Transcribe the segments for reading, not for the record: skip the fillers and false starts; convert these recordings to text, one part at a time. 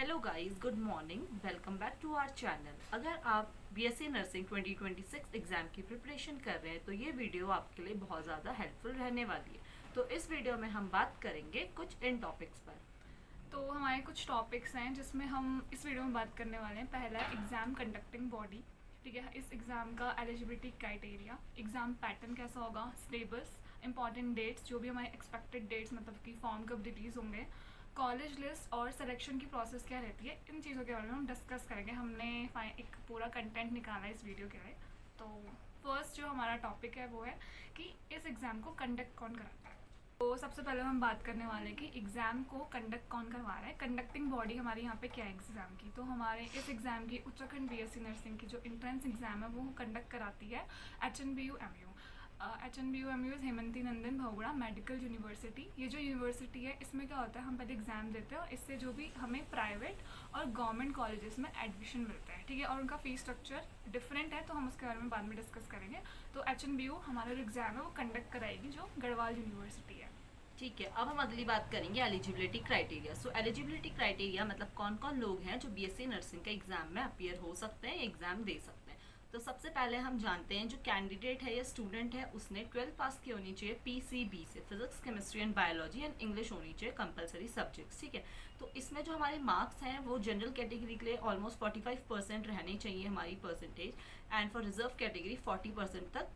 Hello guys, good morning. Welcome back to our channel. अगर आप BSc nursing 2026 exam की preparation कर रहे हैं तो ये वीडियो आपके लिए बहुत ज़्यादा हेल्पफुल रहने वाली है। तो इस वीडियो में हम बात करेंगे कुछ इन टॉपिक्स पर। तो हमारे कुछ टॉपिक्स हैं जिसमें हम इस वीडियो में बात करने वाले हैं। पहला एग्ज़ाम कंडक्टिंग बॉडी, ठीक है। इस एग्ज़ाम का एलिजिबिलिटी क्राइटेरिया, एग्ज़ाम पैटर्न कैसा होगा, सिलेबस, इंपॉर्टेंट डेट्स, जो भी हमारे एक्सपेक्टेड डेट्स मतलब कि फॉर्म कब रिलीज़ होंगे, कॉलेज लिस्ट और सिलेक्शन की प्रोसेस क्या रहती है, इन चीज़ों के बारे में हम डिस्कस करेंगे। हमने एक पूरा कंटेंट निकाला है इस वीडियो के लिए। तो फर्स्ट जो हमारा टॉपिक है वो है कि इस एग्ज़ाम को कंडक्ट कौन कराता है। तो सबसे पहले हम बात करने वाले हैं कि एग्ज़ाम को कंडक्ट कौन करवा रहा है। कंडक्टिंग बॉडी हमारे यहाँ पे क्या है एग्ज़ाम की। तो हमारे इस एग्ज़ाम की उत्तराखंड बीएससी नर्सिंग की जो एंट्रेंस एग्ज़ाम है वो कंडक्ट कराती है HNBU-MU। HNBU-MU हेमंती नंदन भगोड़ा मेडिकल यूनिवर्सिटी। ये जो यूनिवर्सिटी है इसमें क्या होता है, हम पहले एग्ज़ाम देते हैं और इससे जो भी हमें प्राइवेट और गवर्नमेंट कॉलेजेस में एडमिशन मिलता है, ठीक है। और उनका फ़ीस स्ट्रक्चर डिफरेंट है, तो हम उसके बारे में बाद में डिस्कस करेंगे। तो HNBU हमारा जो एग्ज़ाम है वो कंडक्ट कराएगी, जो गढ़वाल यूनिवर्सिटी है। ठीक है, अब हम अगली बात करेंगे एलिजिबिलिटी क्राइटेरिया। सो एलिजिबिलिटी क्राइटेरिया मतलब कौन कौन लोग हैं जो बीएससी नर्सिंग के एग्जाम में अपीयर हो सकते हैं, एग्जाम दे सकते हैं। तो सबसे पहले हम जानते हैं जो कैंडिडेट है या स्टूडेंट है उसने 12th पास की होनी चाहिए पीसीबी से, physics chemistry and biology and English होनी चाहिए कंपलसरी सब्जेक्ट्स, ठीक है। तो इसमें जो हमारे मार्क्स हैं वो जनरल कैटेगरी के लिए ऑलमोस्ट 45% रहने चाहिए हमारी percentage, and for reserve category 40% तक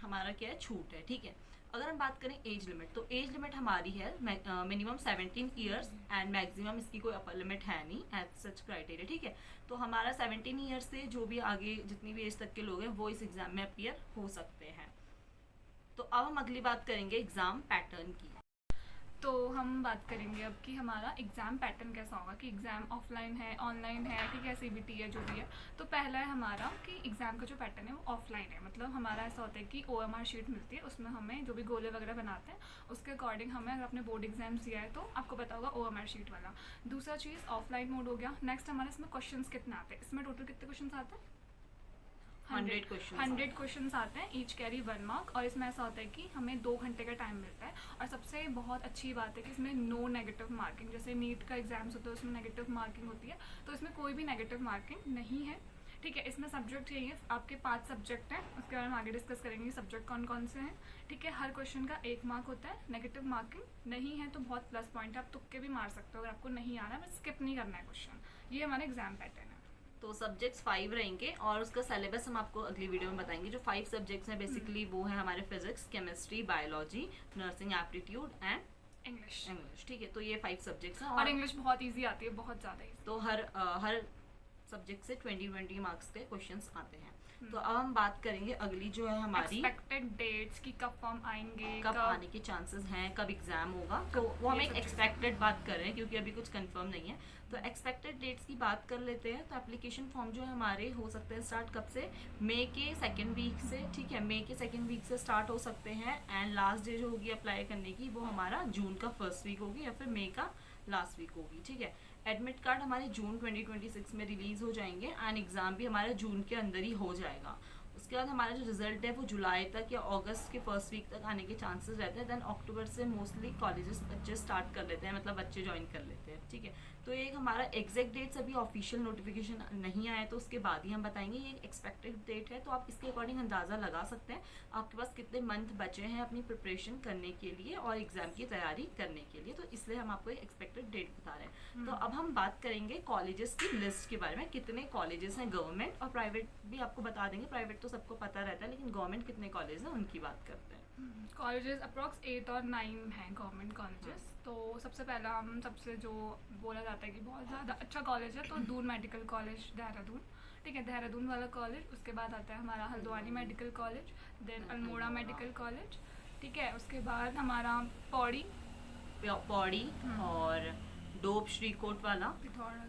हमारा क्या है, छूट है, ठीक है। अगर हम बात करें एज लिमिट, तो एज लिमिट हमारी है मिनिमम 17 ईयर्स एंड मैक्सिमम इसकी कोई अपर लिमिट है नहीं एज सच क्राइटेरिया, ठीक है। तो हमारा 17 ईयर्स से जो भी आगे जितनी भी एज तक के लोग हैं वो इस एग्जाम में अपीयर हो सकते हैं। तो अब हम अगली बात करेंगे एग्जाम पैटर्न की। तो हम बात करेंगे अब कि हमारा एग्ज़ाम पैटर्न कैसा होगा, कि एग्ज़ाम ऑफलाइन है, ऑनलाइन है, ठीक है, CBT है, जो भी है। तो पहला है हमारा कि एग्ज़ाम का जो पैटर्न है वो ऑफलाइन है। मतलब हमारा ऐसा होता है कि OMR शीट मिलती है, उसमें हमें जो भी गोले वगैरह बनाते हैं उसके अकॉर्डिंग हमें, अगर आपने बोर्ड एग्जाम्स दिया है तो आपको पता होगा OMR शीट वाला। दूसरा चीज़ ऑफलाइन मोड हो गया। नेक्स्ट हमारे इसमें क्वेश्चन कितने आते हैं, इसमें टोटल कितने क्वेश्चन आते हैं, 100 क्वेश्चन 100 क्वेश्चन आते हैं, ईच कैरी 1 मार्क। और इसमें ऐसा होता है कि हमें 2 घंटे का टाइम मिलता है। और सबसे बहुत अच्छी बात है कि इसमें नो नेगेटिव मार्किंग, जैसे नीट का एग्जाम्स होता है उसमें नेगेटिव मार्किंग होती है, तो इसमें कोई भी नेगेटिव मार्किंग नहीं है, ठीक है। इसमें सब्जेक्ट यही है, आपके 5 सब्जेक्ट हैं, उसके बारे में आगे डिस्कस करेंगे सब्जेक्ट कौन कौन से हैं, ठीक है। हर क्वेश्चन का 1 मार्क होता है। नेगेटिव मार्किंग नहीं है तो बहुत प्लस पॉइंट है, आप तुक्के भी मार सकते हो अगर आपको नहीं आ रहा है, बस स्किप नहीं करना है क्वेश्चन। ये हमारा एग्जाम पैटर्न है। तो सब्जेक्ट्स 5 रहेंगे और उसका सिलेबस हम आपको अगली वीडियो में बताएंगे। जो 5 सब्जेक्ट्स हैं बेसिकली वो है हमारे physics, chemistry, biology, nursing aptitude and English. English, ठीक है। तो ये 5 सब्जेक्ट्स हैं और इंग्लिश बहुत ईजी आती है, बहुत ज़्यादा ईजी। तो हर सब्जेक्ट से 20 मार्क्स के क्वेश्चंस आते हैं। तो अब हम बात करेंगे अगली जो है हमारी एक्सपेक्टेड डेट्स की, कब फॉर्म आएंगे, कब आने के चांसेस हैं, कब एग्जाम होगा। तो वो हम एक एक्सपेक्टेड बात कर रहे हैं क्योंकि अभी कुछ कंफर्म नहीं है। तो एक्सपेक्टेड डेट्स की बात कर लेते हैं। तो एप्लीकेशन फॉर्म जो है हमारे हो सकते हैं स्टार्ट कब से, मई के सेकेंड वीक से, ठीक है। मई के सेकेंड वीक से स्टार्ट हो सकते हैं एंड लास्ट डे जो होगी अप्लाई करने की वो हमारा जून का फर्स्ट वीक होगी या फिर मई का लास्ट वीक होगी, ठीक है। एडमिट कार्ड हमारे जून 2026 में रिलीज हो जाएंगे एंड एग्जाम भी हमारे जून के अंदर ही हो जाएगा। उसके बाद हमारा जो रिजल्ट है वो जुलाई तक या अगस्त के फर्स्ट वीक तक आने के चांसेस रहते हैं। देन अक्टूबर से मोस्टली कॉलेजेस बच्चे स्टार्ट कर लेते हैं, मतलब बच्चे ज्वाइन कर लेते हैं, ठीक है। तो ये हमारा एग्जैक्ट डेट्स अभी ऑफिशियल नोटिफिकेशन नहीं आया तो उसके बाद ही हम बताएंगे। ये एक्सपेक्टेड डेट है तो आप इसके अकॉर्डिंग अंदाज़ा लगा सकते हैं आपके पास कितने मंथ बचे हैं अपनी प्रिपरेशन करने के लिए और एग्जाम की तैयारी करने के लिए। तो इसलिए हम आपको एक एक्सपेक्टेड डेट बता रहे हैं। तो अब हम बात करेंगे कॉलेजेस की लिस्ट के बारे में। कितने कॉलेजेस हैं गवर्नमेंट और प्राइवेट भी आपको बता देंगे। प्राइवेट तो सबको पता रहता है लेकिन गवर्नमेंट कितने कॉलेज हैं उनकी बात करते हैं। कॉलेजेस अप्रॉक्स 8 और 9 हैं गवर्नमेंट कॉलेजेस। तो सबसे पहला हम सबसे जो बोला जाता है कि बहुत ज़्यादा अच्छा कॉलेज है तो दून मेडिकल कॉलेज देहरादून, ठीक है, देहरादून वाला कॉलेज। उसके बाद आता है हमारा Haldwani medical college, then Almora medical college, ठीक है। उसके बाद हमारा पौड़ी पौड़ी और डोब श्रीकोट वाला,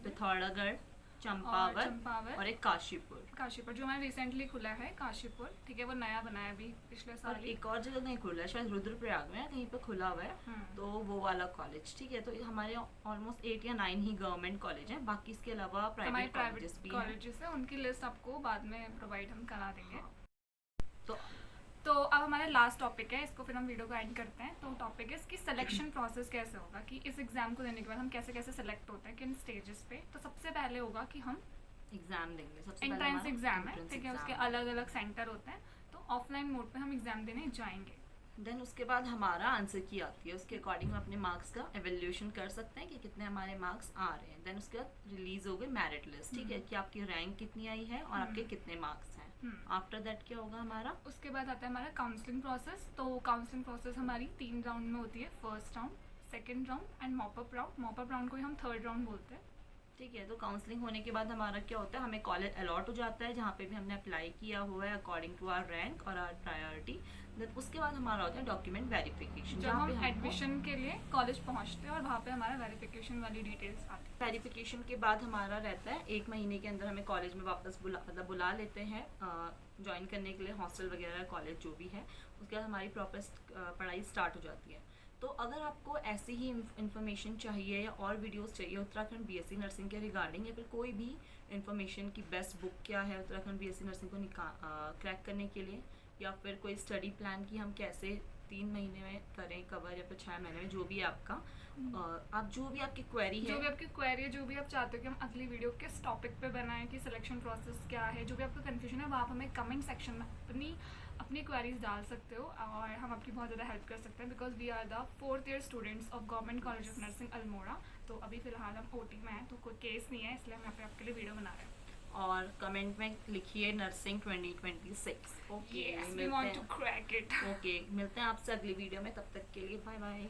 पिथौरागढ़, चंपावत और एक काशीपुर। काशीपुर जो हमारा रिसेंटली खुला है, काशीपुर, ठीक है, वो नया बना है अभी पिछले और साल ही। एक और जगह नहीं खुला है, शायद रुद्रप्रयाग में कहीं पे खुला हुआ है, तो वो वाला कॉलेज, ठीक है। तो हमारे ऑलमोस्ट 8 या 9 ही गवर्नमेंट कॉलेज हैं, बाकी इसके अलावा प्राइवेट कॉलेजेस भी हैं। कॉलेजेस है, उनकी लिस्ट आपको बाद में प्रोवाइड हम करा देंगे। तो तो अब हमारा लास्ट टॉपिक है, इसको फिर हम वीडियो को एंड करते हैं। तो टॉपिक है इसकी सिलेक्शन प्रोसेस कैसे होगा, कि इस एग्जाम को देने के बाद हम कैसे कैसे सेलेक्ट होते हैं, किन स्टेजेस पे। तो सबसे पहले होगा कि हम एग्जाम देंगे, सबसे पहले एंट्रेंस हमारा एग्जाम है, entrance ठीक है, exam उसके अलग अलग सेंटर होते हैं। तो ऑफलाइन मोड पे हम एग्जाम देने जाएंगे। देन उसके बाद हमारा आंसर की आती है, उसके अकॉर्डिंग हम अपने मार्क्स का एवेल्यूएशन कर सकते हैं कि कितने हमारे मार्क्स आ रहे हैं। देन उसके बाद रिलीज हो गई मेरिट लिस्ट, ठीक है, कि आपकी रैंक कितनी आई है और आपके कितने मार्क्स हैं। आफ्टर दैट क्या होगा हमारा, उसके बाद आता है हमारा काउंसलिंग प्रोसेस। तो काउंसलिंग प्रोसेस हमारी 3 राउंड में होती है, first round, second round and mop up round. Mop up round को ही हम थर्ड राउंड बोलते हैं। ठीक है। तो काउंसलिंग होने के बाद हमारा क्या होता है, हमें कॉलेज अलॉट हो जाता है जहाँ पे भी हमने अप्लाई किया हुआ है अकॉर्डिंग टू आवर रैंक और आवर प्रायोरिटी। देन उसके बाद हमारा होता है डॉक्यूमेंट वेरिफिकेशन, जब हम एडमिशन के लिए कॉलेज पहुंचते हैं और वहाँ पे हमारा वेरिफिकेशन वाली डिटेल्स आती है। वेरिफिकेशन के बाद हमारा रहता है 1 महीने के अंदर हमें कॉलेज में वापस बुला लेते हैं ज्वाइन करने के लिए, हॉस्टल वगैरह कॉलेज जो भी है। उसके बाद हमारी प्रॉपर पढ़ाई स्टार्ट हो जाती है। तो अगर आपको ऐसी ही इन्फॉर्मेशन चाहिए या और वीडियोस चाहिए उत्तराखंड बीएससी नर्सिंग के रिगार्डिंग, या फिर कोई भी इन्फॉर्मेशन की बेस्ट बुक क्या है उत्तराखंड बीएससी नर्सिंग को क्रैक करने के लिए, या फिर कोई स्टडी प्लान की हम कैसे 3 महीने में करें कवर, या फिर 6 महीने में, जो भी है आपका आप जो भी आपकी क्वेरी है, जो भी आपकी क्वेरी है, जो भी आप चाहते हो कि हम अगली वीडियो किस टॉपिक पे बनाएं, कि सिलेक्शन प्रोसेस क्या है, जो भी आपका कंफ्यूजन है वो आप हमें कमेंट सेक्शन में अपनी क्वेरीज डाल सकते हो और हम आपकी बहुत ज़्यादा हेल्प कर सकते हैं, because we are the 4th year students of government college of nursing Almora. तो अभी फिलहाल हम ओटी में हैं, तो कोई केस नहीं है, इसलिए हम यहाँ पे आपके लिए वीडियो बना रहे हैं। और कमेंट में लिखिए nursing 2026। Okay, Yes, we want to crack it. Okay, मिलते हैं आपसे अगली वीडियो में, तब तक के लिए बाय बाय।